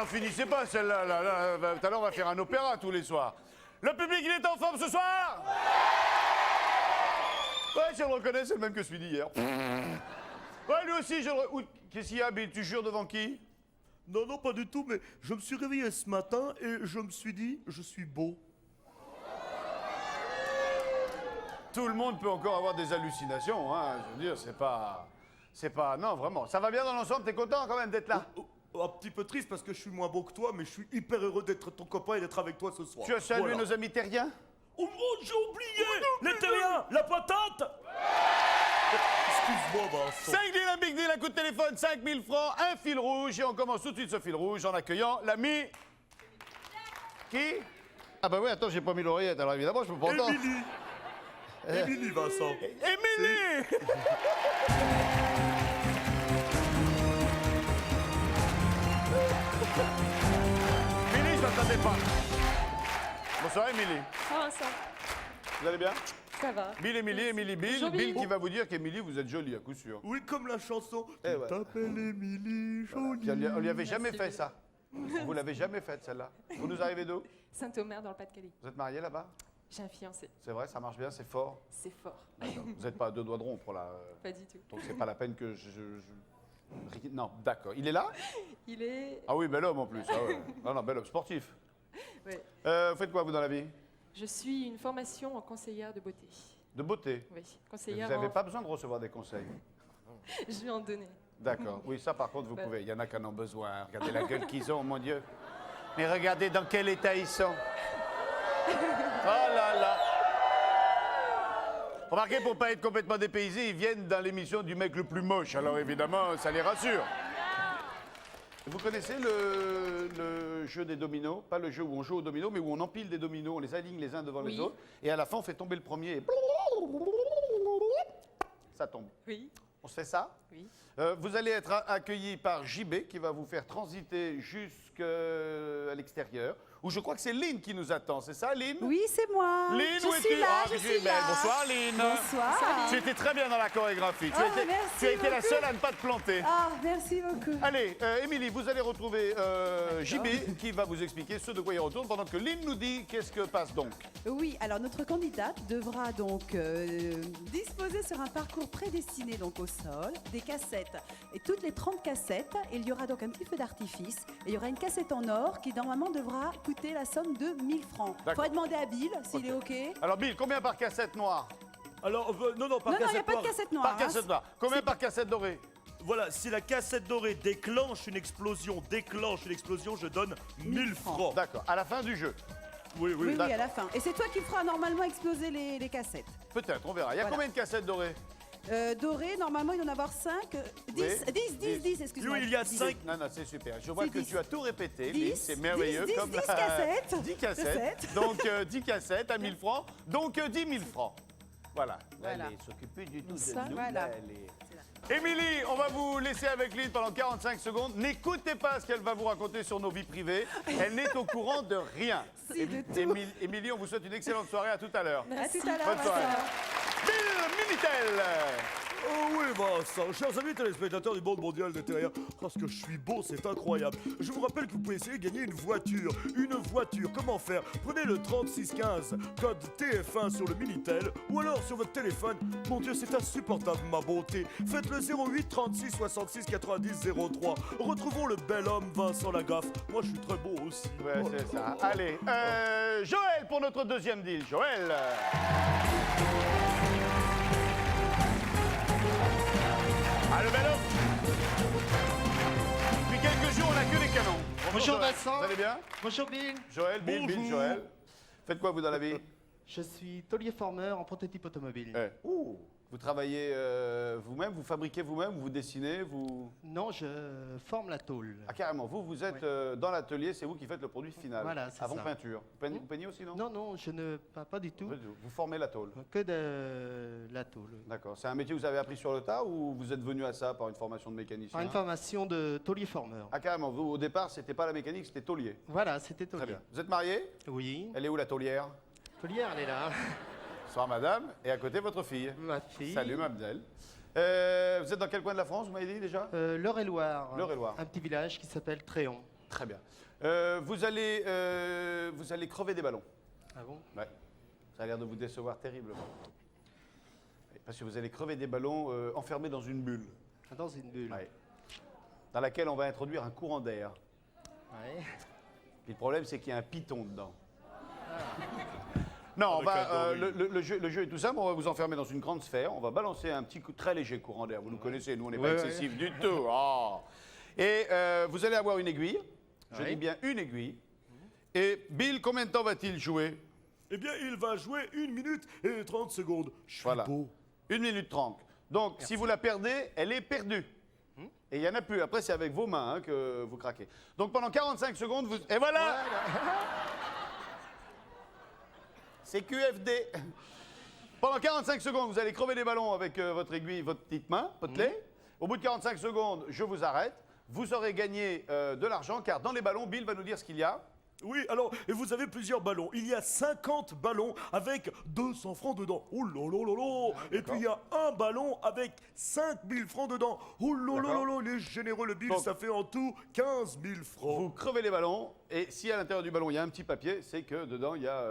finissez pas celle-là. Tout à l'heure, on va faire un opéra tous les soirs. Le public, il est en forme ce soir? Ouais, je le reconnais, c'est le même que celui d'hier. Ouais, lui aussi, je le... Qu'est-ce qu'il y a, Bill? Tu jures devant qui? Non, non, pas du tout, mais je me suis réveillé ce matin et je me suis dit, je suis beau. Tout le monde peut encore avoir des hallucinations, hein. Je veux dire, c'est pas... Non, vraiment. Ça va bien dans l'ensemble? T'es content quand même d'être là? Un petit peu triste parce que je suis moins beau que toi, mais je suis hyper heureux d'être ton copain et d'être avec toi ce soir. Tu as salué Voilà. nos amis terriens? Oh, j'ai oublié les terriens, la patate. Excuse-moi, Vincent. 5 deals, un big deal, un coup de téléphone, 5000 francs, un fil rouge. Et on commence tout de suite ce fil rouge en accueillant l'ami... Qui? Ah bah oui, attends, j'ai pas mis l'oreillette, alors évidemment, je peux pas entendre. Émilie. Émilie, Vincent. Émilie! Émilie, je m'attendais pas. Bonsoir, Émilie. Ah, ça, Vous allez bien? ça va. Bill, Émilie, Émilie, Bill. Bonjour, Bill Bill. qui va vous dire qu'Émilie, vous êtes jolie, à coup sûr. Oui, comme la chanson. Eh Tu ouais. t'appelles Émilie, jolie. On lui avait jamais Merci, fait Bill. ça. Vous l'avez jamais faite, celle-là. Vous nous arrivez d'où? Saint-Omer dans le Pas-de-Calais. Vous êtes mariés là-bas? J'ai un fiancé. C'est vrai, ça marche bien, c'est fort. C'est fort. Vous n'êtes pas à deux doigts de rompre là. Pas du tout. Donc c'est pas la peine que Non, d'accord. Il est là? Il est... Ah oui, bel homme en plus. Ah ouais. Non, non, bel homme sportif. Ouais. Vous faites quoi vous dans la vie? Je suis une formation en conseillère de beauté. De beauté. Oui, Mais conseillère vous n'avez en... pas besoin de recevoir des conseils. Je vais en donner. D'accord. Oui, ça par contre, vous Ouais. pouvez. Il y en a qui en ont besoin. Regardez la gueule qu'ils ont, mon Dieu. Mais regardez dans quel état ils sont. Oh là là. Remarquez, pour pas être complètement dépaysés, ils viennent dans l'émission du mec le plus moche. Alors évidemment, ça les rassure. Vous connaissez le jeu des dominos? Pas le jeu où on joue aux dominos, mais où on empile des dominos, on les aligne les uns devant les Oui. autres, et à la fin, on fait tomber le premier et... Ça tombe. Oui, On se fait ça? oui. Vous allez être accueilli par JB qui va vous faire transiter jusqu'à l'extérieur. Où je crois que c'est Lynn qui nous attend, c'est ça, Lynn? Oui, c'est moi. Lynn, je où suis es-tu? là, Ah, je mais tu es suis belle. là. Bonsoir, Lynn. Bonsoir. Tu étais très bien dans la chorégraphie. Ah, merci tu as été la beaucoup. seule à ne pas te planter. Ah, merci beaucoup. Allez, Émilie, vous allez retrouver JB qui va vous expliquer ce de quoi il retourne pendant que Lynn nous dit qu'est-ce que passe donc. Oui, alors notre candidate devra donc disposer sur un parcours prédestiné donc au sol des cassettes. Et toutes les 30 cassettes, il y aura donc un petit feu d'artifice. Et il y aura une cassette en or qui normalement devra coûter la somme de 1000 francs. Il D'accord. faudrait demander à Bill s'il est OK. Alors Bill, combien par cassette noire? Alors, non, par Non, il n'y a cassette pas de noire. cassette noire. Par hein. cassette noire. Combien par cassette dorée? Voilà, si la cassette dorée déclenche une explosion, je donne 1000 francs. D'accord, à la fin du jeu. Oui, Oui, oui, d'accord. à la fin. Et c'est toi qui fera normalement exploser les cassettes. Peut-être, on verra. Il y a Voilà. combien de cassettes dorées? Doré, normalement, il doit en avoir 5. 10, Oui. 10, excuse-moi. Oui, il y a 10. 5. Non, non, c'est super. Je vois C'est que 10. tu as tout répété, 10, Lynn, c'est merveilleux. 10, comme 10 cassettes. 10 cassettes. Cassettes. Donc 10 cassettes à 1000 francs. Donc 10 000 francs. Voilà. Voilà. Elle s'occuper du tout Ça, de nous. voilà. là, elle est- Émilie, on va vous laisser avec Lynn pendant 45 secondes. N'écoutez pas ce qu'elle va vous raconter sur nos vies privées. Elle n'est au courant de rien. Si, de tout. Émilie, on vous souhaite une excellente soirée. À tout à l'heure. À tout à l'heure. Bonne soirée. Vincent. Bill Minitel. Oh oui, Vincent, chers amis téléspectateurs du monde mondial des terriens, parce que je suis beau, c'est incroyable. Je vous rappelle que vous pouvez essayer de gagner une voiture. Une voiture, comment faire? Prenez le 3615, code TF1 sur le Minitel, ou alors sur votre téléphone. Mon Dieu, c'est insupportable, ma beauté. Faites le 08 36 66 90 03. Retrouvons le bel homme Vincent Lagaffe. Moi, je suis très beau aussi. Ouais, c'est ça. Allez, Joël pour notre deuxième deal. Joël. Ah, le bel homme. Depuis quelques jours, on n'a que des canons. Bonjour, Joël. Vincent. Vous allez bien? Bonjour Bill, Joël, Bill, Bill, Bonjour. Joël. Faites quoi, vous, dans la vie? je suis taulier formeur en prototype automobile. Ouh. Vous travaillez vous-même, vous fabriquez vous-même, vous dessinez, vous... Non, je forme la tôle. Ah, carrément, vous êtes dans l'atelier, c'est vous qui faites le produit final. Voilà, c'est avant ça. peinture. Vous peignez aussi, non? Non, non, je ne peins pas du tout, Vous formez la tôle. que de la tôle. D'accord. C'est un métier que vous avez appris sur le tas ou vous êtes venu à ça par une formation de mécanicien? Par une formation de taulier formeur. Ah, carrément. Vous, au départ, c'était pas la mécanique, c'était taulier. Voilà, c'était Très taulier. bien. Vous êtes marié? Oui, Elle est où, la taulière? taulière, elle est là. Bonsoir, madame. Et à côté, votre fille. Ma fille. Salut, Mabdel. Vous êtes dans quel coin de la France, vous m'avez dit déjà? L'Eure-et-Loire. l'Eure-et-Loire. Un petit village qui s'appelle Tréon. Très bien. Vous allez crever des ballons. Ah bon? Ouais. Ça a l'air de vous décevoir terriblement. Parce que vous allez crever des ballons enfermés dans une bulle. Dans une bulle. Ouais. Dans laquelle on va introduire un courant d'air. Ouais. Et le problème, c'est qu'il y a un piton dedans. Non, Avec un le jeu est tout simple. On va vous enfermer dans une grande sphère. On va balancer un petit coup très léger courant d'air. Vous nous connaissez, nous, on n'est pas Ouais, excessifs du tout. Oh. Et vous allez avoir une aiguille. Je Ouais. dis bien une aiguille. Et Bill, combien de temps va-t-il jouer? Eh bien, il va jouer 1 minute et 30 secondes. Je suis Voilà. beau. 1 minute 30. Donc, si vous la perdez, elle est perdue. Et il n'y en a plus. Après, c'est avec vos mains hein, que vous craquez. Donc, pendant 45 secondes, vous... Et voilà, c'est QFD. Pendant 45 secondes, vous allez crever les ballons avec votre aiguille, votre petite main, potelée. Au bout de 45 secondes, je vous arrête. Vous aurez gagné de l'argent, car dans les ballons, Bill va nous dire ce qu'il y a. Oui, alors, et vous avez plusieurs ballons. Il y a 50 ballons avec 200 francs dedans. Oh là là là là. Et puis il y a un ballon avec 5000 francs dedans. Oh là là là là, il est généreux le Bill, Donc- ça fait en tout 15 000 francs. Vous crevez les ballons, et si à l'intérieur du ballon, il y a un petit papier, c'est que dedans, il y a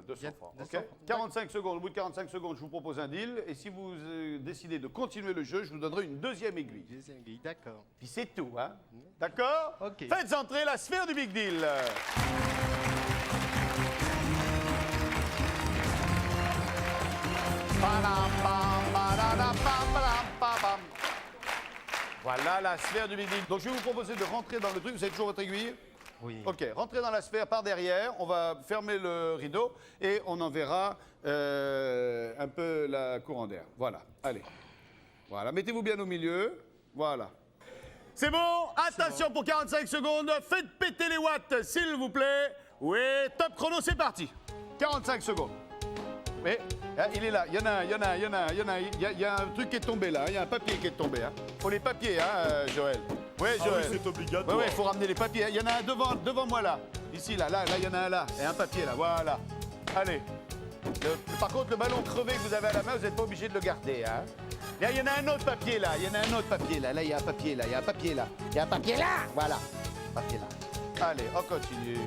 200 Il y a francs. 200 ok francs. 45 secondes. Au bout de 45 secondes, je vous propose un deal. Et si vous décidez de continuer le jeu, je vous donnerai une deuxième aiguille. Deuxième aiguille, d'accord. Puis c'est tout, hein? D'accord? Ok. Faites entrer la sphère du Big Deal. Voilà la sphère du Big Deal. Donc je vais vous proposer de rentrer dans le truc. Vous avez toujours votre aiguille? Oui. Ok, rentrez dans la sphère par derrière. On va fermer le rideau et on enverra un peu la courant d'air. Voilà, allez. Voilà, mettez-vous bien au milieu. Voilà. C'est bon, attention pour 45 secondes. Faites péter les watts, s'il vous plaît. Oui, top chrono, c'est parti. 45 secondes. Oui, hein, il est là. Il y en a un, il y en a un, il y en a un, il y en a un. Il y a un truc qui est tombé là. Il y a un papier qui est tombé. Hein. Faut les papiers, hein, Joël. Oui, Ah oui, Joël. c'est obligatoire. Oui, il faut ramener les papiers. Il y en a un devant moi là. Ici, là, il y en a un là. Et un papier là, voilà. Allez. Par contre, le ballon crevé que vous avez à la main, vous n'êtes pas obligé de le garder. Hein. Là, il y en a un autre papier là. Il y en a un autre papier là. Là, il y a un papier là. Il y a un papier là. Il y a un papier là. Voilà. Papier là. Allez, on continue.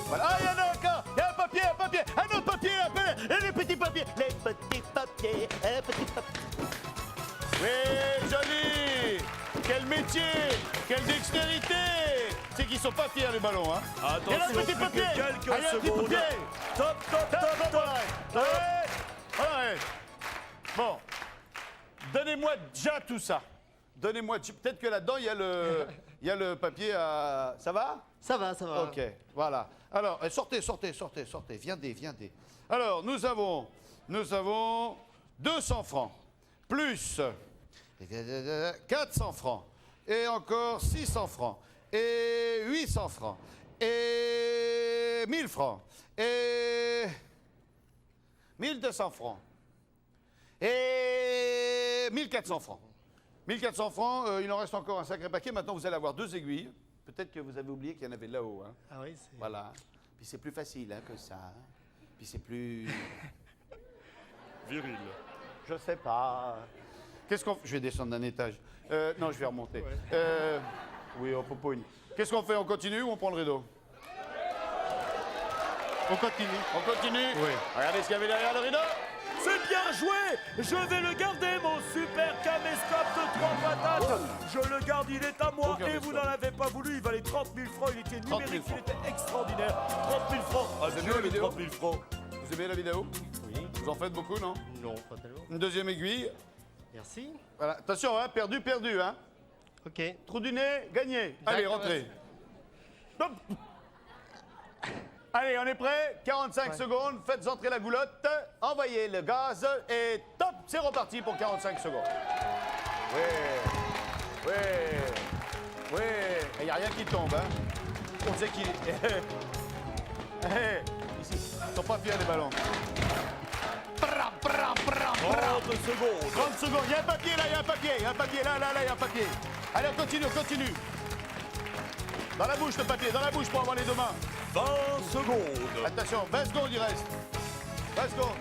Voilà. Ah, il y en a encore. Il y a un papier, un autre papier. Et les petits papiers. Les petits papiers, les petits papiers. Oui, joli. Quel métier, quelle dextérité. C'est qu'ils sont pas fiers les ballons, hein. Attention, Et là, le petit plus que papier. quelques Ah, il y a un petit secondes. papier. Top, top, top, top. Ouais. Ouais. Bon, donnez-moi déjà tout ça. Donnez-moi, peut-être que là-dedans, il y a le papier à... Ça va? Ça va, ça va. Ok, voilà. Alors, sortez. Viendez. Alors, nous avons 200 francs, plus 400 francs, et encore 600 francs, et 800 francs, et 1000 francs, et 1200 francs, et 1400 francs. 1400 francs, il en reste encore un sacré paquet. Maintenant, vous allez avoir 2 aiguilles. Peut-être que vous avez oublié qu'il y en avait là-haut. Hein. Ah oui, c'est... Voilà. Puis c'est plus facile hein, que ça. Hein. Puis c'est plus... Viril. Je sais pas. Qu'est-ce qu'on... Je vais descendre d'un étage. Non, je vais remonter. Oui, on popogne. Qu'est-ce qu'on fait? On continue ou on prend le rideau? On continue. On continue? Oui. Regardez ce qu'il y avait derrière le rideau. C'est bien joué. Je vais le garder, mon super caméscope de 3 patates. Je le garde, il est à moi. Aucun Et vous caméscope. n'en avez pas voulu. Il valait 30 000 francs. Il était 30 000 numérique, francs. il était extraordinaire. 30 000 francs. Ah, Vous c'est aimez mieux la les vidéo 30 000 francs. Vous aimez la vidéo? Oui. Vous en faites beaucoup, non? Non, pas tellement. Une deuxième aiguille. Merci. Voilà. Attention, hein, perdu, hein. Ok. Trou du nez, gagné. Allez, D'accord, rentrez. Hop. Allez, on est prêt? 45 secondes, faites entrer la goulotte, envoyez le gaz et top, c'est reparti pour 45 secondes. Oui. Il n'y a rien qui tombe, hein. On sait qui... Ici, ils sont pas fiers les ballons. 30 secondes. 30 secondes, il y a un papier là, il y a un papier, il y a un papier là, il y a un papier. Allez, on continue. Dans la bouche le papier, dans la bouche pour avoir les deux mains. 20 secondes. Attention, 20 secondes il reste. 20 secondes.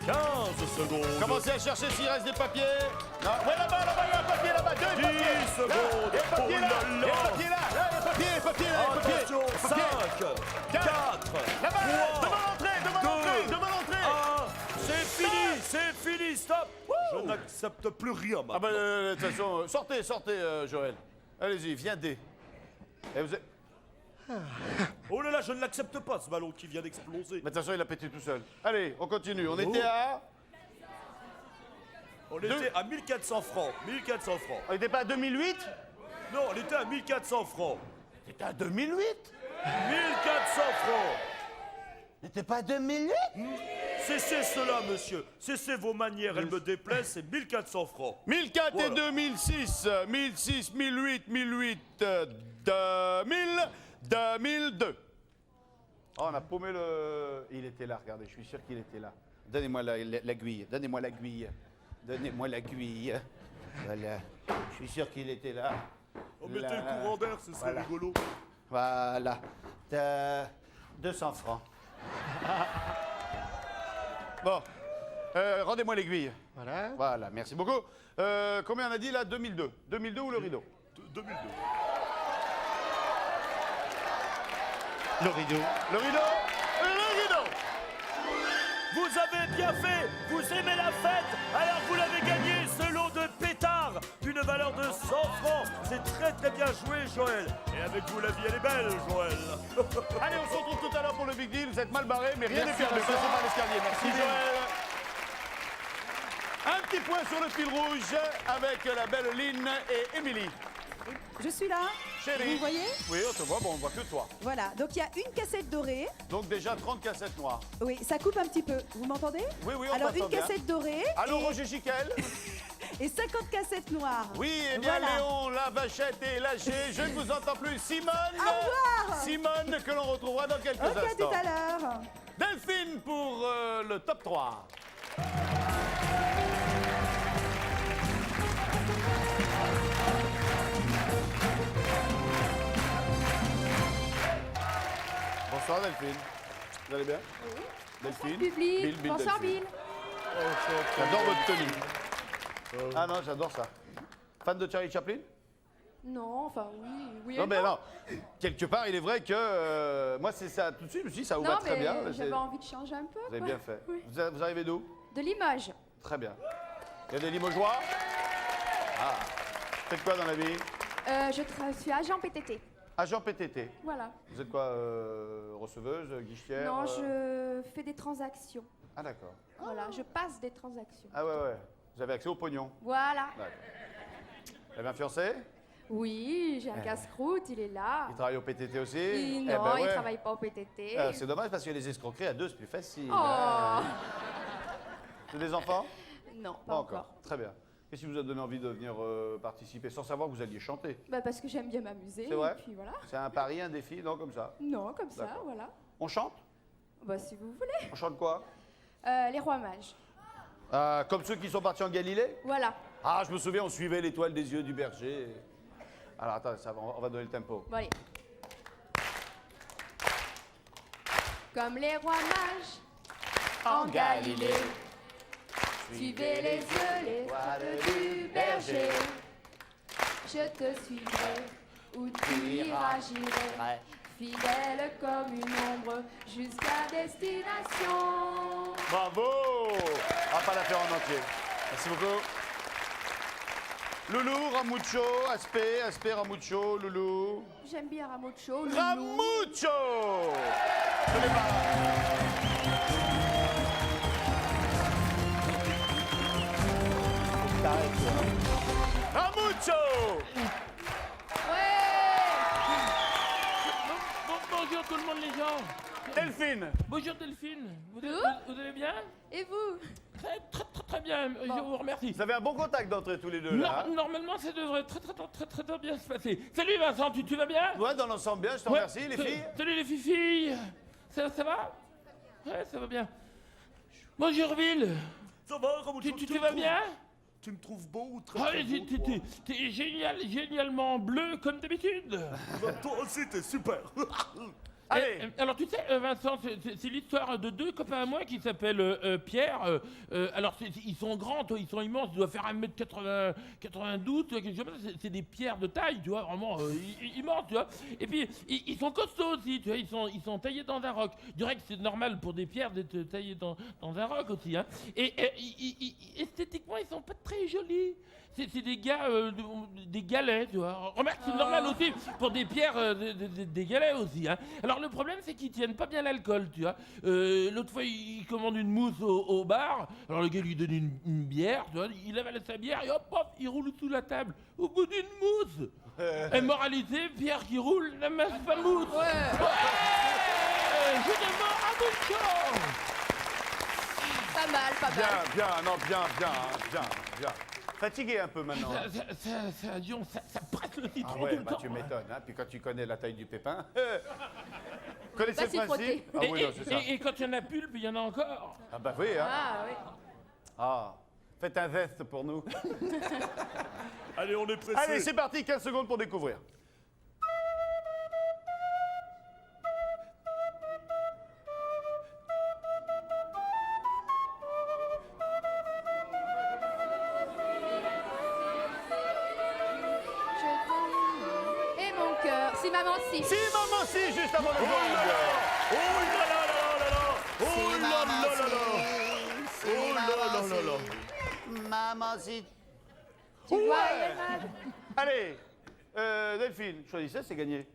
15 secondes. Commencez à chercher s'il reste des papiers. Non. Ouais, là-bas, il y a un papier là-bas. 10 secondes. Il y a un papier là. Oh là là. Il y a un papier là. papier. Attention, 5, 4, Là-bas, 3, devant l'entrée. c'est fini, stop. Je n'accepte plus rien, Ah maintenant. de toute façon, sortez, Joël. Allez-y, viens dé. Et vous êtes... Oh là là, je ne l'accepte pas, ce ballon qui vient d'exploser. Mais de toute façon, il a pété tout seul. Allez, on continue. On était à... On était à 1400 francs. 1400 francs. On était pas à 2008? Non, on était à 1400 francs. C'était à 2008? 1400 francs. N'était pas à 2008? Cessez cela, monsieur. Cessez vos manières, elles me déplaisent, c'est 1400 francs. 1004 et Voilà. 2006, 1006, 1008, 1008, 2000, 2002. Oh, on a paumé le... Il était là, regardez, je suis sûr qu'il était là. Donnez-moi l'aiguille, donnez-moi l'aiguille. Donnez-moi l'aiguille. Voilà, je suis sûr qu'il était là. On mettait Là. le courant d'air, ce serait Voilà. rigolo. Voilà, 200 francs. Bon, rendez-moi l'aiguille. Voilà. Voilà, merci beaucoup. Combien on a dit là? 2002. 2002 ou le rideau? 2002. Le rideau. Le rideau? Le rideau! Vous avez bien fait. Vous aimez la fête. Alors vous l'avez gagné, ce lot de pétards d'une valeur de 100 francs. C'est très bien joué, Joël. Et avec vous, la vie, elle est belle, Joël. Allez, on se retrouve tout à l'heure pour le Big Deal. Vous êtes mal barré, mais rien n'est Merci, perdu. Vincent. Passez par l'escalier. Merci, Joël. Un petit point sur le fil rouge avec la belle Lynn et Émilie. Je suis là. Chérie. Vous me voyez? Oui, on te voit, bon, on voit que toi. Voilà, donc il y a une cassette dorée. Donc déjà 30 cassettes noires. Oui, ça coupe un petit peu. Vous m'entendez? Oui, on Alors, t'entend une bien. cassette dorée Allô, et, Roger Chiquel? et 50 cassettes noires. Oui, eh bien, Voilà. Léon, la vachette est lâchée. Je ne vous entends plus. Simone. Au revoir. Simone, que l'on retrouvera dans quelques Ok, à instants. tout à l'heure. Delphine pour le top 3. Bonsoir Delphine. Vous allez bien? Oui. Delphine. Public. Bonsoir Delphine. Bill. J'adore votre tenue. Ah non, j'adore ça. Fan de Charlie Chaplin? Non, enfin oui et Non, mais non. non. Quelque part, il est vrai que moi, c'est ça. Tout de suite, je me suis dit, ça vous Non, va très mais bien. j'avais envie de changer un peu. Vous avez quoi. bien fait. Oui. Vous arrivez d'où? De Limoges. Très bien. Il y a des Limogeois? Ah. Faites quoi dans la vie? Je suis agent PTT. Agent PTT. Voilà. Vous êtes quoi? Receveuse, guichetière? Non, je fais des transactions. Ah, d'accord. Voilà, je passe des transactions. Ah, ouais. Vous avez accès au pognon. Voilà. D'accord. Vous avez un fiancé? Oui, j'ai un casse-croûte, il est là. Il travaille au PTT aussi? Et Eh non, ben il ouais. travaille pas au PTT. C'est dommage parce que les escroqueries à deux, c'est plus facile. Oh C'est des enfants? Non, pas encore. Très bien. Qu'est-ce qui vous a donné envie de venir participer sans savoir que vous alliez chanter? Bah, parce que j'aime bien m'amuser. C'est vrai? Et puis voilà. C'est un pari, un défi? Non, comme ça. Non, comme ça, D'accord. voilà. On chante? Bah, si vous voulez. On chante quoi? Les rois mages. Comme ceux qui sont partis en Galilée? Voilà. Ah, je me souviens, on suivait l'étoile des yeux du berger. Alors, attends, ça va, on va donner le tempo. Bon, allez. Comme les rois mages en Galilée, suivez les yeux, les Étoiles traces du berger. Je te suivrai, où tu iras, j'irai, Ouais. fidèle comme une ombre, jusqu'à destination. Bravo! On va pas la faire en entier. Merci beaucoup. Loulou, Ramucho, Aspé, Ramucho, Loulou. J'aime bien Ramucho, Loulou. Ramucho! Je l'ai pas. Ramucho! Ouais. Bonjour tout le monde les gens. Delphine! Bonjour Delphine. Vous allez bien? Et vous? Très bien. Je vous remercie. Vous avez un bon contact d'entre tous les deux là. hein? Normalement, ça devrait très bien se passer. Salut Vincent, tu vas bien? Ouais, dans l'ensemble bien, je te Ouais. remercie, les filles. Salut les filles. Ça va? Ouais, ça va bien. Bonjour Ville. Ça va, Ramucho? Tu vas bien? Tu me trouves beau ou très, Ah, très beau, toi? t'es génialement bleu comme d'habitude. Toi aussi, t'es super. Allez. Alors tu sais, Vincent, c'est l'histoire de deux copains à moi qui s'appellent Pierre. Alors ils sont grands, toi, ils sont immenses, ils doivent faire 1m80, 92, tu vois, quelque chose comme ça. C'est des pierres de taille, tu vois, vraiment immenses, tu vois. Et puis ils sont costauds aussi, tu vois, ils sont taillés dans un roc. Je dirais que c'est normal pour des pierres d'être taillées dans un roc aussi, hein. Et esthétiquement, ils sont pas très jolis. C'est des gars, des galets, tu vois. Remarque, c'est normal aussi pour des pierres, des galets aussi, hein. Alors le problème, c'est qu'ils tiennent pas bien l'alcool, tu vois. L'autre fois, il commande une mousse au bar. Alors le gars lui donne une bière, tu vois. Il avale sa bière et hop, hop, il roule sous la table au bout d'une mousse. Et moralité, Pierre qui roule n'amasse pas mousse. Ouais. Je demande à bout de champ. Pas mal, pas mal. Bien. Fatigué un peu maintenant. Ça, Dion, ça presse le Ah citron ouais, tout le bah temps. tu m'étonnes, hein. Puis quand tu connais la taille du pépin. Connaissez Pas le s'y principe? frotter. Ah oui, non, c'est ça. Et quand il y en a pulpe, il y en a encore. Ah bah oui, hein. Ah oui. Ah, faites un veste pour nous. Allez, on est pressé. Allez, c'est parti, 15 secondes pour découvrir. Et mon cœur, si maman si. Si, maman, si, juste avant le Oh là gong. là! Oh là là là là là! Oh là là là là! Oh là là là là! Maman, si. Tu vois, Yann? Allez, Delphine, choisissez, c'est gagné.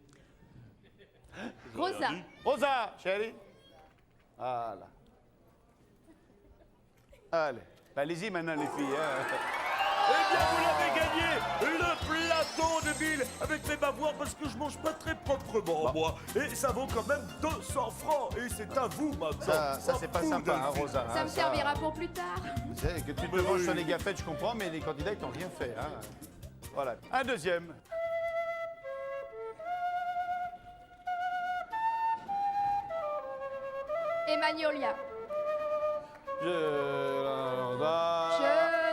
Rosa. Rosa, chérie. Voilà. Allez. Bah, allez-y maintenant, les filles. Hein. Eh bien, vous l'avez gagné! Le plateau de Bill avec mes bavoirs parce que je mange pas très proprement, moi. Et ça vaut quand même 200 francs. Et c'est à vous maintenant. Ça c'est pas Fou, sympa, hein, Delphine. Rosa. Ça hein, me servira pour plus tard. Tu sais, que tu te venges sur les gaffettes, je comprends, mais les candidats, ils t'ont rien fait. Hein. Voilà. Un deuxième. Et Magnolia. Je Je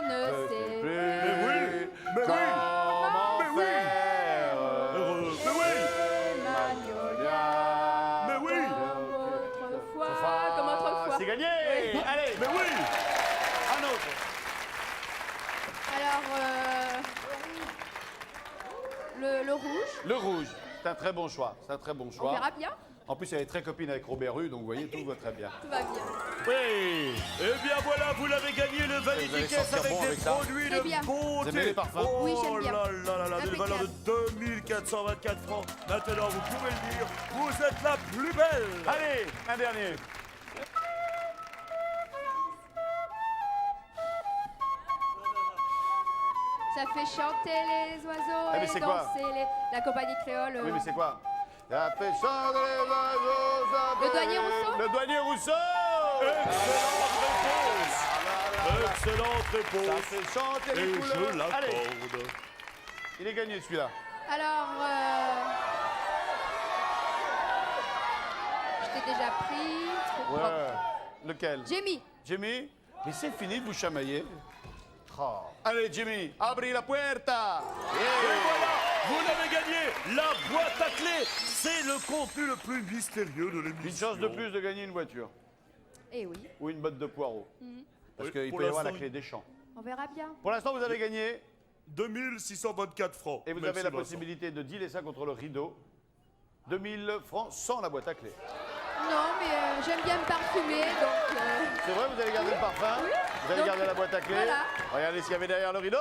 ne sais plus. Mais oui! Mais oui! Comment Mais oui. faire Mais oui! Magnolia. Mais oui! Comme autrefois. Comme autrefois. C'est gagné. Allez, Mais oui! un autre. Alors, le rouge. Le rouge. C'est un très bon choix. C'est un très bon On choix. verra bien. En plus, elle est très copine avec Robert Rue, donc vous voyez, tout va très bien. Tout va bien. Oui! Eh bien voilà, vous l'avez gagné le Vous allez Vanity sortir Case avec bon des avec ça. produits Très de bien. beauté. Vous aimez les parfums? Oh Oui, j'aime bien. là là là, d'une valeur de 2424 francs. Maintenant, vous pouvez le dire, vous êtes la plus belle. Allez, un dernier. Ça fait chanter les oiseaux mais et c'est quoi danser la compagnie créole. Oui, mais c'est quoi? La fait chanter les oiseaux, ça Le fait- douanier Rousseau? Le douanier Rousseau. Excellente réponse. Ça fait chanter les Et couleurs. je Allez, l'accorde. il est gagné celui-là. Alors, je t'ai déjà pris. Trop propre. Ouais. Lequel? Jamie. Jimmy? Mais c'est fini de vous chamailler. Oh. Allez, Jimmy, abri la puerta. Et voilà, vous l'avez gagné, la boîte à clés. C'est le contenu le plus mystérieux de l'émission. Une chance de plus de gagner une voiture. Eh oui, Ou une botte de poireaux. Parce Oui, qu'il pour peut y avoir la l'instant, clé des champs. on verra bien. Pour l'instant, vous avez gagné 2624 francs. et vous Merci, avez la Vincent. possibilité de dealer ça contre le rideau. 2000 francs sans la boîte à clés. Non, mais j'aime bien me parfumer, donc... C'est vrai, vous allez garder le parfum, vous allez Donc, garder la boîte à clés. voilà. Regardez ce qu'il y avait derrière le rideau.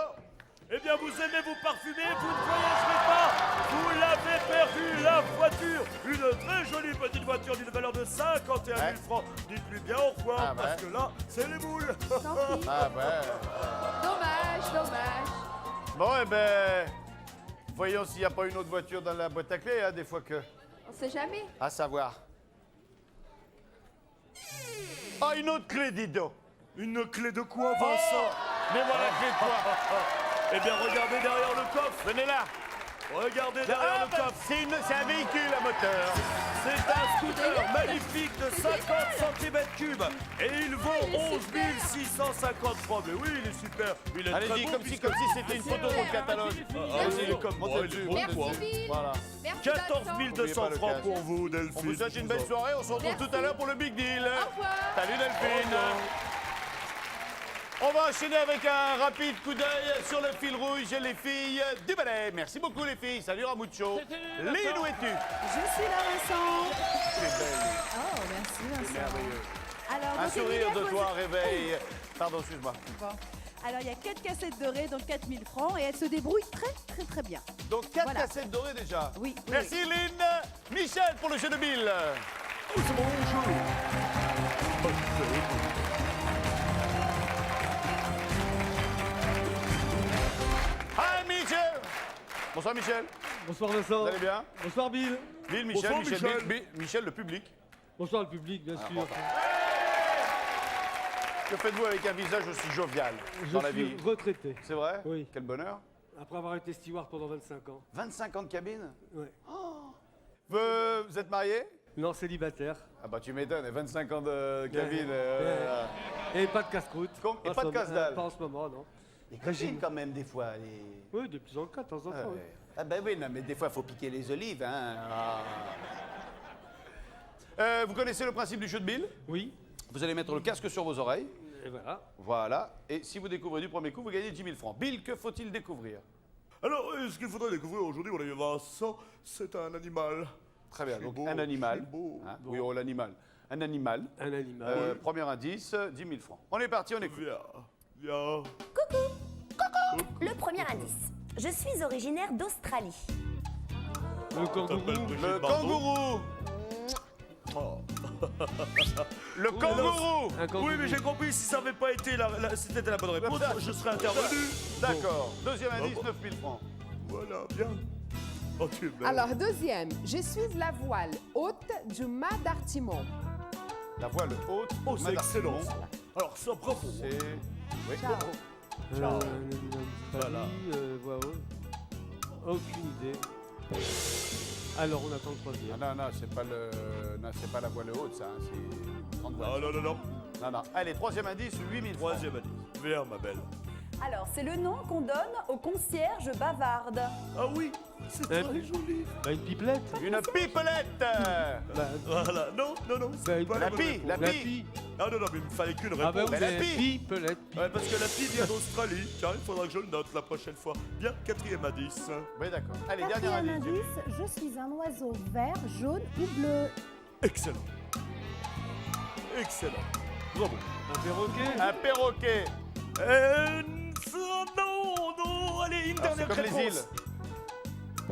Eh bien, vous aimez vous parfumer, vous ne voyagerez pas. Vous l'avez perdu, la voiture. Une très jolie petite voiture d'une valeur de 51 000 Ouais. francs. Dites-lui bien au revoir, Ah, parce ouais. que là, c'est les boules. Tant pis. Ah ouais. Dommage, dommage. Bon, eh ben, voyons s'il n'y a pas une autre voiture dans la boîte à clés, hein, des fois que... On sait jamais. À savoir. Ah, une autre clé, dis donc. Une clé de quoi, Vincent Mais voilà la clé de quoi? Eh bien, regardez derrière le coffre. Venez là. Regardez derrière le coffre. C'est un véhicule à moteur. C'est un scooter magnifique de 50 cm3 et il vaut 11 650 francs. Mais oui, il est super. Il est très Allez-y, beau, comme si c'était une photo pour le catalogue. Allez-y, le coffre, montez dessus. Merci, montez dessus. Bill. Voilà. Merci, 14 Vincent. 200 Oubliez pas le francs casque. pour vous, Delphine. On vous souhaite une belle soirée. On se retrouve Merci. tout à l'heure pour le Big Deal. Au revoir. Salut Delphine. On va enchaîner avec un rapide coup d'œil sur le fil rouge, les filles du ballet. Merci beaucoup les filles. Salut Ramucho. Salut, Lynn, Vincent. où es-tu? Je suis là, Vincent. C'est belle. Oh, merci, C'est Vincent. merveilleux. Alors, Un donc, il sourire y a de posé- toi réveille. Pardon, excuse-moi. Bon. Alors, il y a 4 cassettes dorées, donc 4000 francs, et elle se débrouille très bien. Donc 4 Voilà. cassettes dorées déjà. Oui, oui, Merci Lynn. Michel pour le jeu de Bill. Oh, c'est mon jeu. Hi Michel. Bonsoir Michel. Bonsoir Vincent. Vous allez bien? Bonsoir Bill. Bill, Michel, Bonsoir, Michel, Michel. Michel, le public. Bonsoir le public, bien sûr. bonsoir. Que faites-vous avec un visage aussi jovial dans la Je suis vie? retraité. C'est vrai? Oui. Quel bonheur. Après avoir été steward pendant 25 ans. 25 ans de cabine? Ouais. Vous êtes marié? Non, célibataire. Ah bah tu m'étonnes, 25 ans de cabine. Et pas de casse-croûte. Et pas de casse-dalle. Pas en ce moment, non. Les copines quand même des fois. Les... Oui, de plus en cas, de temps en temps. oui. Ah bah oui, non, mais des fois il faut piquer les olives. Hein. Vous connaissez le principe du jeu de Bill? Oui, Vous allez mettre le casque sur vos oreilles. et voilà. Voilà. Et si vous découvrez du premier coup, vous gagnez 10 000 francs. Bill, que faut-il découvrir? Alors, ce qu'il faudrait découvrir aujourd'hui, mon ami Vincent, c'est un animal. Très bien. Je suis Donc beau, un animal. je suis beau. Hein, oui, oh, l'animal. Un animal. Un animal. Premier indice, 10 000 francs. On est parti, on écoute. Viens. Le premier indice. Je suis originaire d'Australie. Le kangourou. Le kangourou. Oh. Le kangourou. Un kangourou. Oui, mais j'ai compris, si ça n'avait pas été c'était la bonne réponse, je serais intervenu. D'accord. Deuxième indice, 9 000 francs. Voilà, bien. Oh, tu es belle. Alors, deuxième, je suis la voile haute du mât d'Artimon. La voile haute. Oh, c'est Madame excellent. Simon. Alors, ça, bravo. C'est... Oui. Ciao. Ciao. Voilà. Voix haute. Aucune idée. Alors, on attend le Ah troisième. non, non, c'est pas le... non, c'est pas la voile haute, ça. hein, C'est une grande voile. Non, non, non, non. Non, non. Allez, troisième indice, 8 000 francs. Troisième indice. Viens, ma belle. Alors, c'est le nom qu'on donne aux concierges bavardes. Ah oui, c'est très joli. Bah, une pipelette. Une pipelette. Bah, Voilà. Non, non, non, c'est Bah, pas La bonne pie, réponse. la la pie. pie. Ah non, non, mais il me fallait qu'une réponse. Ah bah oui, Mais la mais pie. pipelette. Ouais, parce que la pie vient d'Australie. Tiens, il faudra que je le note la prochaine fois. Bien, quatrième indice. Oui, d'accord. Allez, dernier Quatrième indice. indice, je suis un oiseau vert, jaune ou bleu. Excellent. Excellent. Bravo. Un perroquet. Un perroquet. Non, non, allez, une Alors, c'est dernière comme les réponse. îles.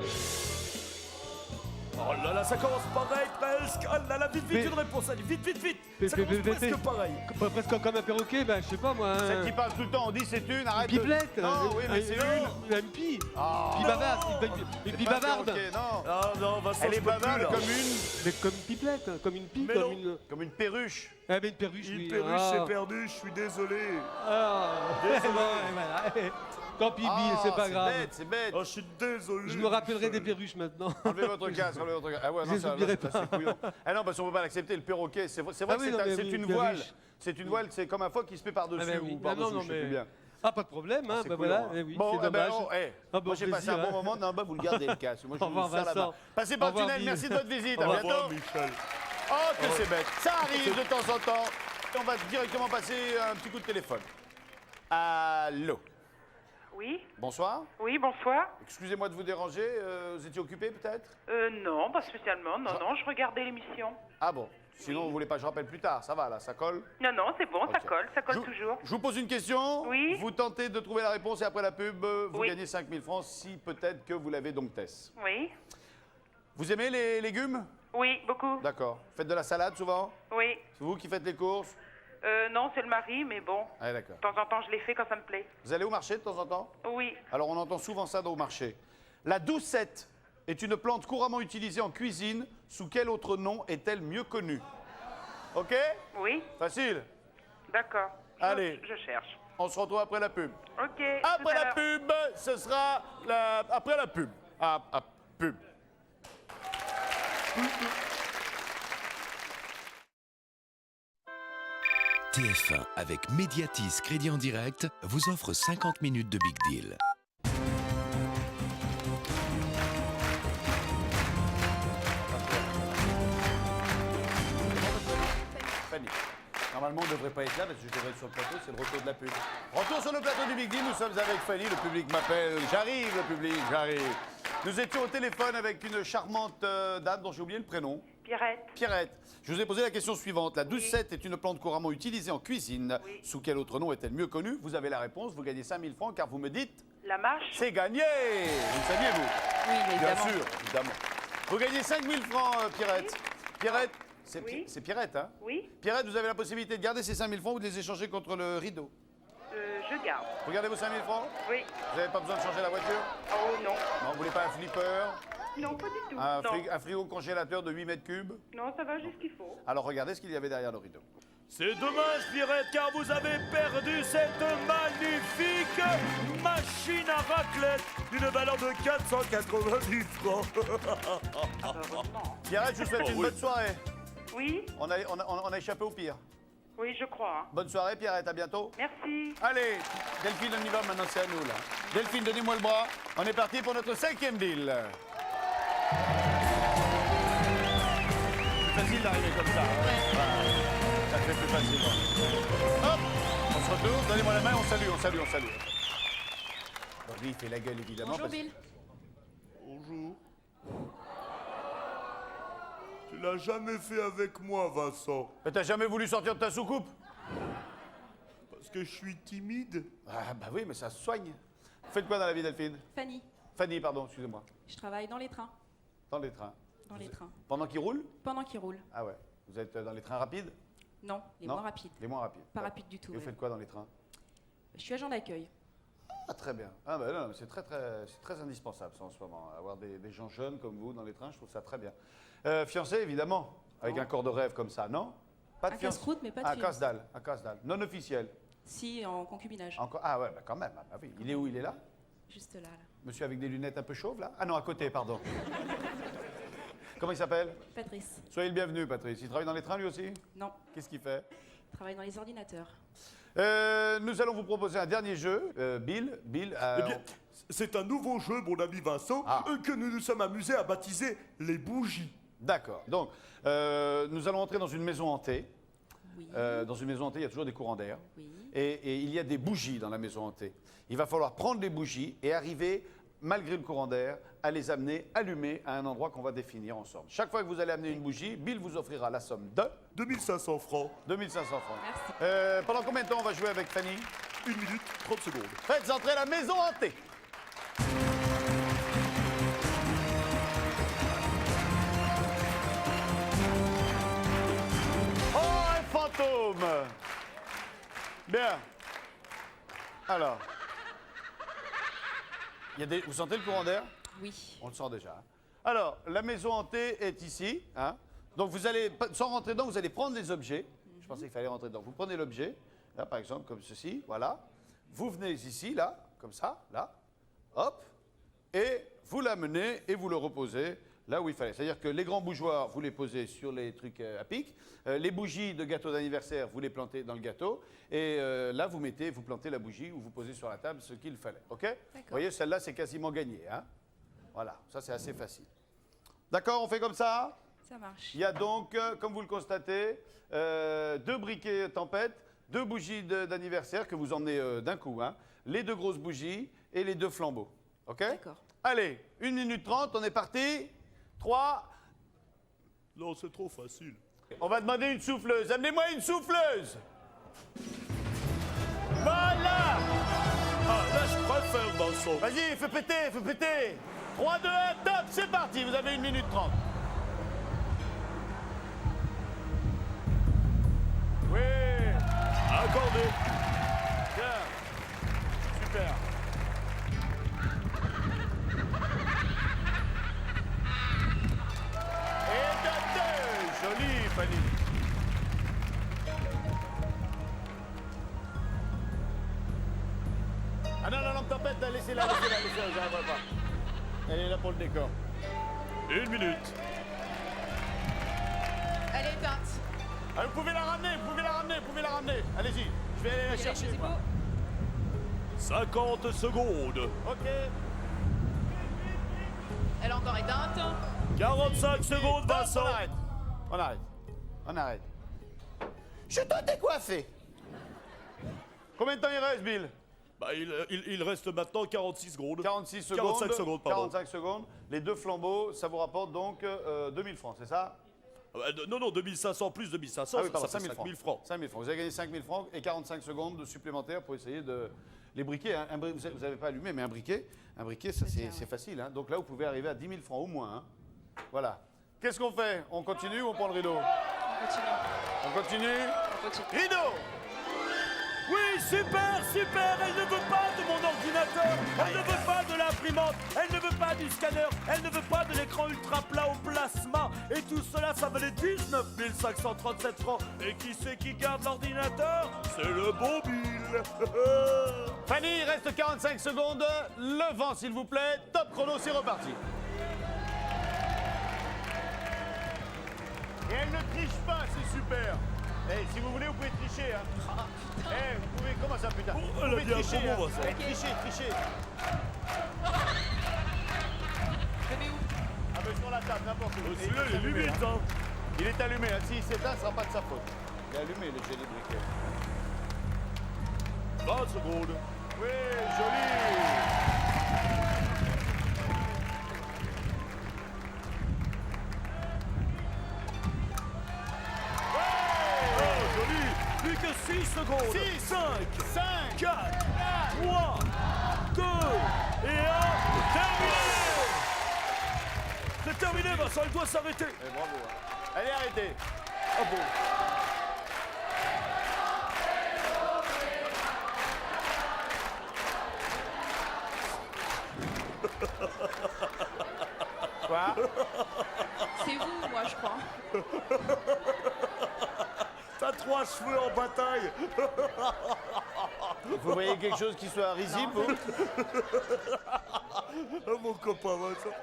Oh là là, ça commence pareil presque. Oh là là, vite, vite, Mais- une réponse, allez, vite, vite, vite. Mais- Ça mais- commence mais- presque pareil. Presque comme un perroquet, bah, je sais pas moi. Celle qui parle tout le temps, on dit c'est une, arrête de... Pipelette. Non, oui, mais c'est une. Une pie. Ah, Pie bavarde. Une pie pas bavarde. perroquet, non. Ah non, Vincent, Elle je est peux plus, bavarde là. comme une... Mais comme une pipelette, hein, comme une pie, Mais comme non. une. Comme une perruche. Ah, mais une perruche, Une oui. perruche, Ah. c'est perdu, je suis désolé. Ah. Désolé. Bon, et voilà. Tant pis, Bill, Ah, c'est pas grave. bête, c'est bête. Oh, je suis désolé. Je me rappellerai des Michel. perruches maintenant. Enlevez votre casque, enlevez votre casque. Ah ouais, Je non, les ça, oublierai là, c'est couillon. Ah non, parce qu'on peut pas l'accepter, le perroquet. C'est vrai, Ah que oui, non, mais c'est oui, une perruche. voile. C'est une voile, c'est comme un phoque qui se met par-dessus Ah ben oui. ou Ah par-dessous, non, je sais mais- plus bien. Ah, pas de problème, hein. C'est Bah couillon, voilà, hein. eh oui, Bon, c'est eh ben, dommage. oh, Ah, bon moi j'ai passé un plaisir, bon hein. moment. Non, bah vous le gardez le casque. Moi je Au vous revoir, ça là-bas. Vincent. Passez par Au le revoir, tunnel, Bill. merci de votre visite. Au À revoir. bientôt. Michel. Oh, que c'est bête. Ça arrive de temps en temps. On va directement passer un petit coup de téléphone. Allô. Oui, Bonsoir. oui, bonsoir. Excusez-moi de vous déranger. Vous étiez occupé peut-être? Non, pas spécialement. Non, non, je regardais l'émission. Ah bon. Sinon, vous voulez pas que je rappelle plus tard. Ça va là, ça colle. Non, non, c'est bon, ça Ok. colle Je- toujours. Je vous pose une question. Oui. Vous tentez de trouver la réponse et après la pub, vous Oui. gagnez 5 000 francs si peut-être que vous l'avez donc Tess. Oui, Vous aimez les légumes? oui, beaucoup. D'accord. Faites de la salade souvent? Oui. C'est vous qui faites les courses? Non, c'est le mari, mais bon, Ah d'accord. de temps en temps, je les fais quand ça me plaît. Vous allez au marché de temps en temps? Oui, Alors on entend souvent ça au marché. La doucette est une plante couramment utilisée en cuisine. Sous quel autre nom est-elle mieux connue? Ok? oui, Facile. d'accord. Allez. Je cherche. On se retrouve après la pub. Ok. tout Après à la l'heure. pub, ce sera après la pub. Pub. TF1 avec Mediatis Crédit en direct vous offre 50 minutes de Big Deal. Fanny. Normalement, on ne devrait pas être là parce que je devrais être sur le plateau, c'est le retour de la pub. Retour sur le plateau du Big Deal, nous sommes avec Fanny, le public m'appelle. J'arrive, le public, j'arrive. Nous étions au téléphone avec une charmante dame dont j'ai oublié le prénom. Pierrette. Pierrette. Je vous ai posé la question suivante. La 12-7 est une plante couramment utilisée en cuisine. Oui. Sous quel autre nom est-elle mieux connue? Vous avez la réponse, vous gagnez 5000 francs car vous me dites... La mâche. C'est gagné. Vous le saviez, vous? Oui, Bien évidemment. sûr, évidemment. Vous gagnez 5000 francs, Pierrette. Pierrette, c'est Oui. c'est Pierrette, hein? Oui. Pierrette, vous avez la possibilité de garder ces 5000 francs ou de les échanger contre le rideau. Je garde. Vous gardez vos 5000 francs? Oui. Vous n'avez pas besoin de changer la voiture? Oh non. Non, vous voulez pas un flipper? Non, pas du tout. Un, non. un frigo congélateur de 8 mètres cubes? Non, ça va juste ce qu'il faut. Alors regardez ce qu'il y avait derrière le rideau. C'est dommage, Pierrette, car vous avez perdu cette magnifique machine à raclette d'une valeur de 490 francs. Pierrette, je vous souhaite une bonne soirée. Oui. On a échappé au pire. Oui, je crois. Hein. Bonne soirée, Pierrette, à bientôt. Merci. Allez, Delphine, on y va maintenant, c'est à nous, là. Delphine, donnez-moi le bras. On est parti pour notre 5e deal. C'est facile d'arriver comme ça. Voilà. Ça fait plus facile. Hop, on se retourne, donnez-moi la main, on salue. Bon, lui, il fait la gueule, évidemment. Bonjour parce- Bill. Bonjour. Tu l'as jamais fait avec moi, Vincent. Mais t'as jamais voulu sortir de ta soucoupe? Parce que je suis timide. Ah, bah oui, mais ça se soigne. Vous faites quoi dans la vie, Delphine? Fanny, Fanny, pardon, excusez-moi. je travaille dans les trains. Dans les trains. Dans les trains. Pendant qu'ils roulent? Pendant qu'ils roulent. Ah ouais. Vous êtes dans les trains rapides? Non, les Non. moins rapides. Les moins rapides. Pas Ouais. rapides du tout. Et vous ouais. faites quoi dans les trains? Je suis agent d'accueil. Ah, très bien. Ah, bah non, c'est très indispensable ça en ce moment. Avoir des gens jeunes comme vous dans les trains, je trouve ça très bien. Fiancé, évidemment, avec Non. un corps de rêve comme ça, non? Pas de Un fiancé. casse-croûte, mais pas de Un fiancé. casse-dalle, un casse-dalle. Non officiel. Si, en concubinage. Encore. Ah ouais, bah quand même. Ah, oui. Il est où? Il est là? Juste là, là. Monsieur avec des lunettes un peu chauves, là? Ah non, à côté, pardon. Comment il s'appelle? Patrice. Soyez le bienvenu, Patrice. Il travaille dans les trains, lui aussi? Non, Qu'est-ce qu'il fait? travaille dans les ordinateurs. Nous allons vous proposer un dernier jeu. Bill, Eh bien, c'est un nouveau jeu, mon ami Vincent, Ah. que nous nous sommes amusés à baptiser les bougies. D'accord. Donc, nous allons entrer dans une maison hantée. Oui. Dans une maison hantée, il y a toujours des courants d'air. Oui. Et il y a des bougies dans la maison hantée. Il va falloir prendre les bougies et arriver, malgré le courant d'air, à les amener allumées à un endroit qu'on va définir ensemble. Chaque fois que vous allez amener une bougie, Bill vous offrira la somme de 2500 francs. 2500 francs. Merci. Pendant combien de temps on va jouer avec Fanny? 1 minute, 30 secondes. Faites entrer la maison hantée. Oh, un fantôme! Bien. Alors. Vous sentez le courant d'air? Oui. On le sent déjà. Hein. Alors, la maison hantée est ici. Hein. Donc, vous allez, sans rentrer dedans, vous allez prendre les objets. Je pensais qu'il fallait rentrer dedans. Vous prenez l'objet, là, par exemple, comme ceci, voilà. Vous venez ici, là, comme ça, là. Hop. Et vous l'amenez et vous le reposez là où il fallait. C'est-à-dire que les grands bougeoirs, vous les posez sur les trucs à pic. Les bougies de gâteau d'anniversaire, vous les plantez dans le gâteau. Et là, vous plantez la bougie ou vous posez sur la table ce qu'il fallait. OK? Vous voyez, celle-là, c'est quasiment gagné. Hein? Voilà, ça, c'est assez facile. D'accord, on fait comme ça? Ça marche. Il y a donc, comme vous le constatez, 2 briquets tempête, 2 bougies d'anniversaire que vous emmenez d'un coup. Hein? Les 2 grosses bougies et les 2 flambeaux. OK? D'accord. Allez, 1 minute 30, on est parti. 3. Non, c'est trop facile. On va demander une souffleuse. Amenez-moi une souffleuse. Voilà. Ah, là, je préfère, Vincent. Vas-y, fais péter, fais péter. 3, 2, 1, top, c'est parti. Vous avez 1 minute 30. Oui. Accordé. Bien. Super. Et de 2. Joli, Fanny. Ah non, non, non, tempête, laissez-la, j'arriverai pas. Elle est là pour le décor. 1 minute. Elle est éteinte. Ah, vous pouvez la ramener, vous pouvez la ramener, vous pouvez la ramener. Allez-y, je vais aller la chercher. Allez, moi. 50 secondes. Ok. Elle est encore éteinte. 45 secondes, Stop, Vincent. on arrête. On arrête. On arrête. Je t'ai décoiffé. Combien de temps il reste, Bill? Bah, il reste maintenant 46 secondes. 46 secondes. 45 secondes, pardon. 45 secondes. Les deux flambeaux, ça vous rapporte donc 2000 francs, c'est ça? Non, 2500 plus 2500, Ah oui, pardon, ça fait 5000 francs. 5000 francs. Vous avez gagné 5000 francs et 45 secondes de supplémentaires pour essayer de les briquer. Hein. Vous n'avez pas allumé, mais un briquet, ça c'est facile. Hein. Donc là, vous pouvez arriver à 10 000 francs au moins. Hein. Voilà. Qu'est-ce qu'on fait? On continue ou on prend le rideau? On continue. On continue? On continue. Rideau! Oui, super, super. Elle ne veut pas de mon ordinateur. Elle ne veut pas de l'imprimante. Elle ne veut pas du scanner. Elle ne veut pas de l'écran ultra plat au plasma. Et tout cela, ça valait 19 537 francs. Et qui c'est qui garde l'ordinateur? C'est le bon Bill. Fanny, il reste 45 secondes. Le vent, s'il vous plaît. Top chrono, c'est reparti. Et elle ne triche pas, c'est super. Eh, si vous voulez, vous pouvez tricher. Hein. Eh, vous pouvez. Comment ça, putain? Vous elle a pouvez dit un tricher. gros mot, Hein. ça. Eh, trichez. Je mets où? Ah, mais sur la table, n'importe où. Celui-là, il est allumé, limite, hein. hein. Il est allumé. Hein. S'il s'éteint, ce ne sera pas de sa faute. Il est allumé, le génie briquet. 20 secondes. Oui, joli. Oh, joli. Plus que 6 secondes. 6, 5, 5, 4, 3, 2 et 1. Terminé. C'est terminé, Vincent. Elle doit s'arrêter. Eh, bravo. Hein. Allez, arrêtez. Ah bon. Quoi? C'est vous, moi, je crois. T'as 3 cheveux en bataille. Vous voyez quelque chose qui soit risible, vous? Oh, mon copain Vincent.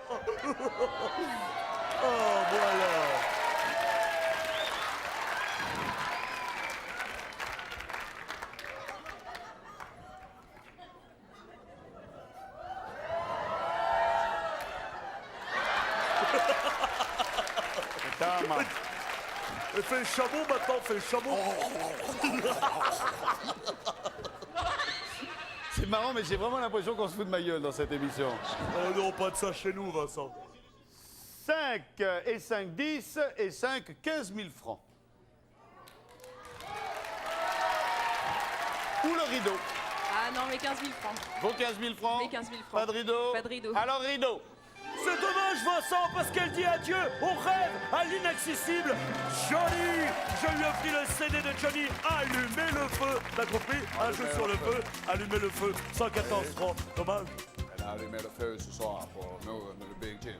Oh, voilà. Putain, man. Elle fait le chameau maintenant, fais le chameau. C'est marrant, mais j'ai vraiment l'impression qu'on se fout de ma gueule dans cette émission. Oh non, pas de ça chez nous, Vincent. 5 et 5, 10 et 5, 15 000 francs. Ou le rideau. Ah non, mais 15 000 francs. Vos 15 000 francs. Mais 15 000 francs. Pas de rideau. Pas de rideau. Alors, rideau. C'est dommage, Vincent, parce qu'elle dit adieu au rêve, à l'inaccessible. Johnny, je lui ai pris le CD de Johnny. Allumez le feu. T'as compris? Un jeu sur le feu. Allumez le feu. 114 francs. Dommage. Elle a allumé le feu ce soir pour nous, le Big Jim.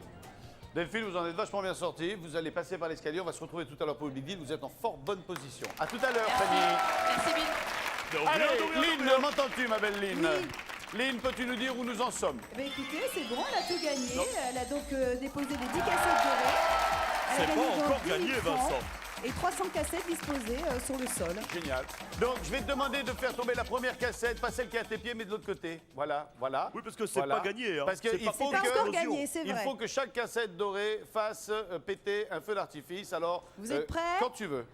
Delphine, vous en êtes vachement bien sorti. Vous allez passer par l'escalier. On va se retrouver tout à l'heure pour le Big Deal. Vous êtes en fort bonne position. À tout à l'heure, Fanny. Merci, Bill. Allez, Lynn, m'entends-tu, ma belle Lynn? Oui. Lynn, peux-tu nous dire où nous en sommes? Eh bien, écoutez, c'est bon, elle a tout gagné. Elle a donc déposé les 10 cassettes dorées. Elle a C'est pas gagné donc encore 10 000 gagné, francs Vincent. Et 300 cassettes disposées sur le sol. Génial. Donc, je vais te demander de faire tomber la première cassette, pas celle qui est à tes pieds, mais de l'autre côté. Voilà, voilà. Oui, parce que c'est Voilà. pas gagné. Hein. Parce que C'est il pas faut C'est pas que- encore gagné, c'est Il vrai. faut que chaque cassette dorée fasse péter un feu d'artifice. Alors, Vous êtes prêts? Quand tu veux.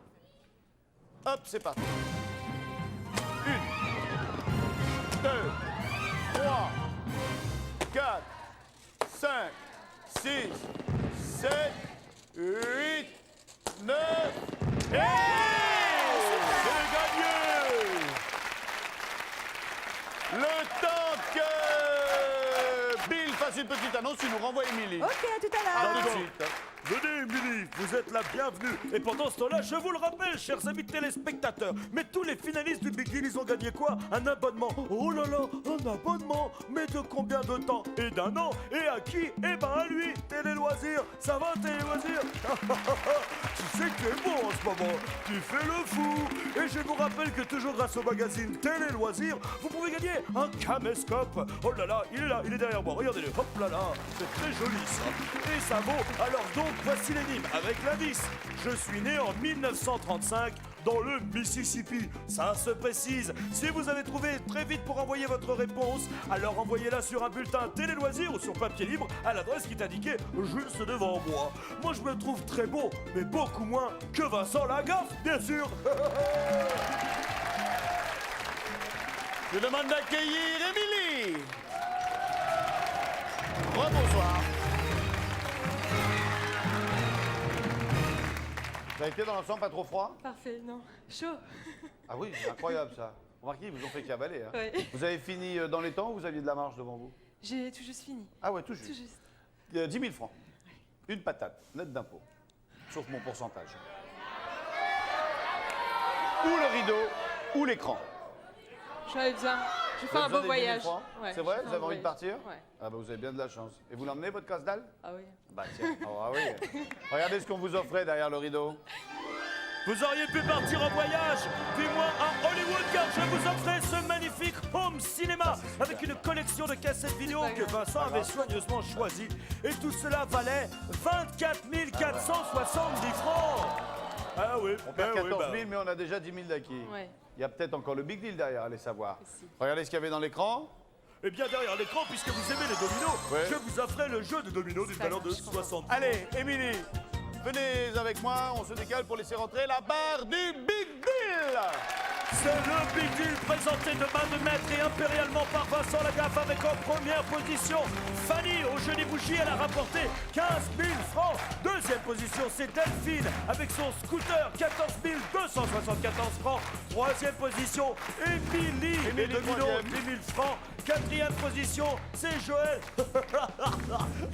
Hop, c'est parti. 1, 2, 3, 4, 5, 6, 7, 8, 9, et... C'est gagné. Le temps que Bill fasse une petite annonce, tu nous renvoies Émilie. Ok, à tout à À l'heure. tout de suite. Venez, Émilie, vous êtes la bienvenue. Et pendant ce temps-là, je vous le rappelle, chers amis téléspectateurs, mais tous les finalistes du Big Deal, ils ont gagné quoi? Un abonnement. Oh là là, un abonnement. Mais de combien de temps? Et d'un an. Et à qui? Eh ben à lui, Télé Loisirs. Ça va, Télé Loisirs? Tu sais que tu es bon en ce moment. Tu fais le fou. Et je vous rappelle que toujours grâce au magazine Télé Loisirs, vous pouvez gagner un caméscope. Oh là là, il est derrière moi. Regardez-le. Hop là là, c'est très joli ça. Et ça vaut. Alors donc, voici l'énigme avec l'indice. Je suis né en 1935 dans le Mississippi. Ça se précise. Si vous avez trouvé très vite pour envoyer votre réponse, alors envoyez-la sur un bulletin Télé Loisirs ou sur papier libre à l'adresse qui est indiquée juste devant moi. Moi, je me trouve très beau, mais beaucoup moins que Vincent Lagaffe, bien sûr. Je demande d'accueillir Émilie. Bonsoir. Ça a été dans l'ensemble pas trop froid? Parfait, non. Chaud. Ah oui, c'est incroyable ça. Remarquez, ils vous ont fait cavaler. Hein. Ouais. Vous avez fini dans les temps ou vous aviez de la marge devant vous? J'ai tout juste fini. Ah ouais, tout juste. Tout juste. 10 000 francs. Une patate, net d'impôt. Sauf mon pourcentage. Ou le rideau, ou l'écran. J'en ai besoin. Je vais faire un beau voyage. Ouais, C'est vrai? je vais Vous faire avez un envie de voyage. partir? Ouais. Ah bah vous avez bien de la chance. Et vous l'emmenez votre casse-dalle? Ah oui. Bah tiens, oh, ah oui. Regardez ce qu'on vous offrait derrière le rideau. Vous auriez pu partir en voyage, du moins à Hollywood, car je vous offrais ce magnifique home cinéma avec une collection de cassettes vidéo que Vincent avait soigneusement choisie. Et tout cela valait 24 470 francs. Ah oui, On perd 14 000, mais on a déjà 10 000 d'acquis. Ouais. Il y a peut-être encore le big deal derrière, allez savoir. Si. Regardez ce qu'il y avait dans l'écran. Et bien derrière l'écran, puisque vous aimez les dominos, Ouais. je vous offrais le jeu de dominos d'une valeur de 60. Allez, Émilie, venez avec moi, on se décale pour laisser rentrer la barre du big deal. C'est le Big Deal présenté de main de maître et impérialement par Vincent Lagaffe avec en première position Fanny. Au jeu des bougies, elle a rapporté 15 000 francs. Deuxième position, c'est Delphine avec son scooter, 14 274 francs. Troisième position, Émilie, les Émilie, dominos, troisième. 10 000 francs. Quatrième position, c'est Joël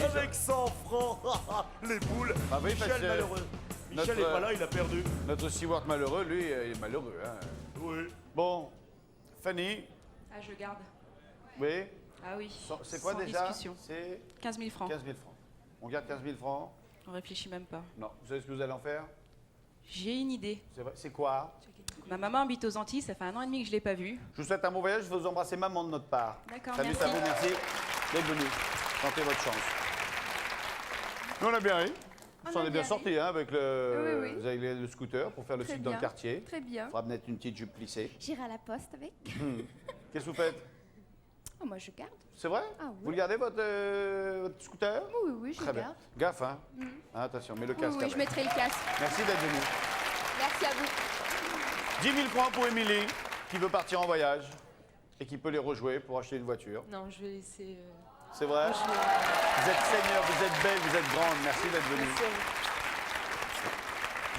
avec 100 francs. Les boules. Ah oui, parce Michel que malheureux. Michel notre- n'est pas là, il a perdu. Notre Stewart malheureux, lui, il est malheureux. Hein. Oui. Bon, Fanny, Ah, je garde. oui, Ah oui. c'est quoi Sans déjà? discussion. C'est 15 000 francs. 15 000 francs. On garde 15 000 francs? On réfléchit même pas. Non. Vous savez ce que vous allez en faire? J'ai une idée. C'est vrai. C'est quoi? Ma maman habite aux Antilles, ça fait 1 an et demi que je l'ai pas vue. Je vous souhaite un bon voyage, je vous embrasser maman de notre part. D'accord, Salut merci. à vous, merci d'être venu. Tentez votre chance. Nous, on a bien ri. On On s'en a est bien bien sorti hein, avec le, Oui, oui. vous avez le scooter pour faire le Très cycle dans le bien. quartier. Très bien. Il faudra mettre une petite jupe plissée. J'irai à la poste avec. Qu'est-ce que vous faites? Oh, moi, je garde. C'est vrai? Ah oui. Vous le gardez votre scooter? Oui, oui, je Très bien. garde. Gaffe, hein? Ah, attention, mets le Oui, casque. oui, je après. mettrai le casque. Merci d'être venu. Merci à vous. 10 000 francs pour Émilie, qui veut partir en voyage et qui peut les rejouer pour acheter une voiture. Non, je vais laisser. C'est vrai? Vous êtes seigneur, vous êtes belle, vous êtes grande. Merci d'être venue.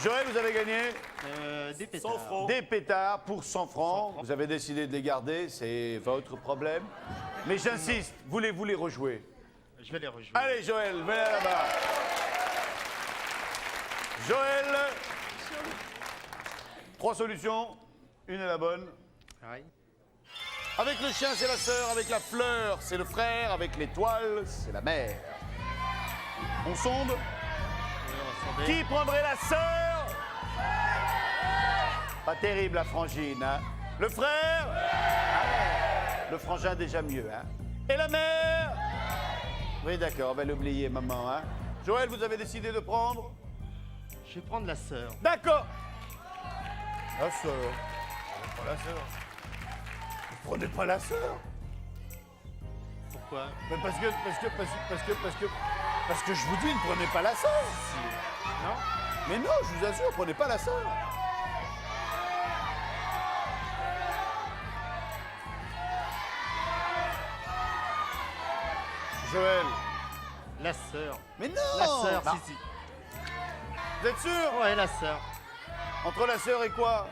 Joël, vous avez gagné Des 100 pétards. francs. des pétards pour 100 francs. Vous avez décidé de les garder, c'est votre problème. Mais j'insiste, voulez-vous les rejouer? Je vais les rejouer. Allez, Joël, venez là-bas. Joël, 3 solutions, une est la bonne. Ouais. Avec le chien, c'est la sœur. Avec la fleur, c'est le frère. Avec l'étoile, c'est la mère. On sonde. Qui prendrait la sœur? Pas terrible, la frangine, hein. Le frère? Ah, le frangin, déjà mieux, hein. Et la mère? Oui, d'accord, on va l'oublier, maman, hein. Joël, vous avez décidé de prendre? Je vais prendre la sœur. D'accord. La sœur. Pas la sœur. Vous prenez pas la sœur? Pourquoi? Mais parce que je vous dis, ne prenez pas la sœur. Non? Mais non, je vous assure, prenez pas la sœur. Joël. La sœur. Mais non. La sœur, Bah, si. vous êtes sûr? Ouais, la sœur. Entre la sœur et quoi?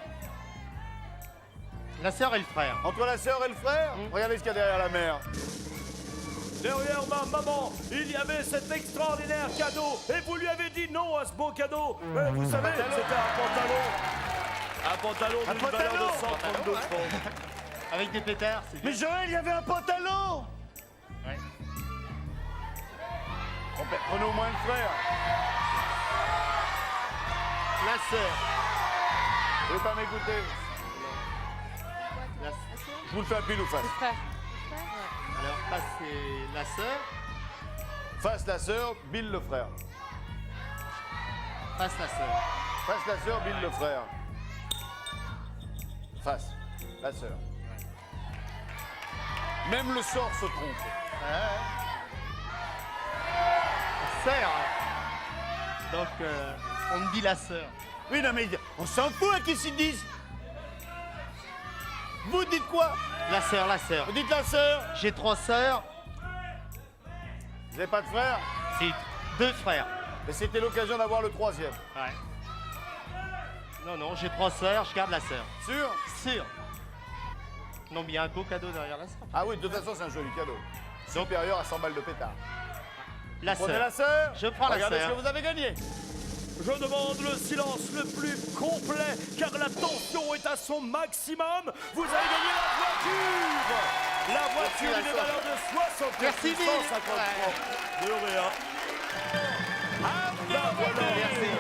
La sœur et le frère. Entre la sœur et le frère? Regardez ce qu'il y a derrière la mère. derrière ma maman, il y avait cet extraordinaire cadeau et vous lui avez dit non à ce beau cadeau. Vous savez, c'était un pantalon. Un pantalon d'une valeur de 132 francs. Avec des pétards, c'est bien. Mais Joël, il y avait un pantalon. Ouais. Prenez au moins le frère. La sœur. Vous voulez pas m'écouter? La... Je vous le fais à pile ou face? Frère. Alors, face, c'est la sœur. Face la sœur, Bill le frère. Face, la sœur. Face la sœur, Bill le frère. Face la sœur. Même le sort se trompe. La sœur. Donc, on me dit la sœur. Oui, non, mais on s'en fout à qui s'ils disent. Vous dites quoi? La sœur, la sœur. Vous dites la sœur. J'ai 3 sœurs. Vous n'avez pas de frère? C'est 2 frères. Mais c'était l'occasion d'avoir le troisième. Ouais. Non, non, j'ai 3 sœurs, je garde la sœur. Sûr? Sûr. Non, mais il y a un beau cadeau derrière la sœur. Ah oui, de toute façon, c'est un joli cadeau. Supérieur à 100 balles de pétard. La Prenez sœur. la sœur. Je prends la Regardez sœur. ce que vous avez gagné. Je demande le silence le plus complet car la tension est à son maximum. Vous avez gagné la voiture. La voiture la d'une sœur. valeur de 60 Merci, Bill. 150 francs. De rien. La voilà. Merci.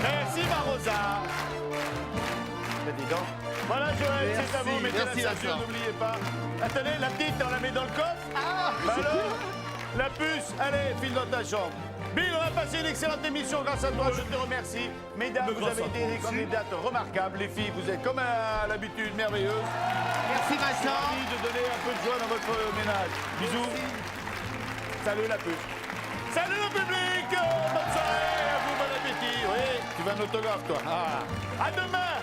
Merci, Marosa. Ben, dis donc. Voilà, Joël, Merci, c'est à vous. Mettez merci, la la ceinture, sœur. n'oubliez pas. Attendez, la petite, on la met dans le coffre. Bah alors, la puce, allez, file dans ta chambre. Bill, on a passé une excellente émission grâce à toi, je te remercie. Mesdames, Mais vous grâce avez à été toi des aussi. candidates remarquables. Les filles, vous êtes comme à l'habitude merveilleuses. Merci, Vincent. Merci de donner un peu de joie dans votre ménage. Bisous. Salut la puce. Salut le public. Bonne soirée, à vous, bon appétit. Oui, tu veux un autographe, toi. Ah. À demain.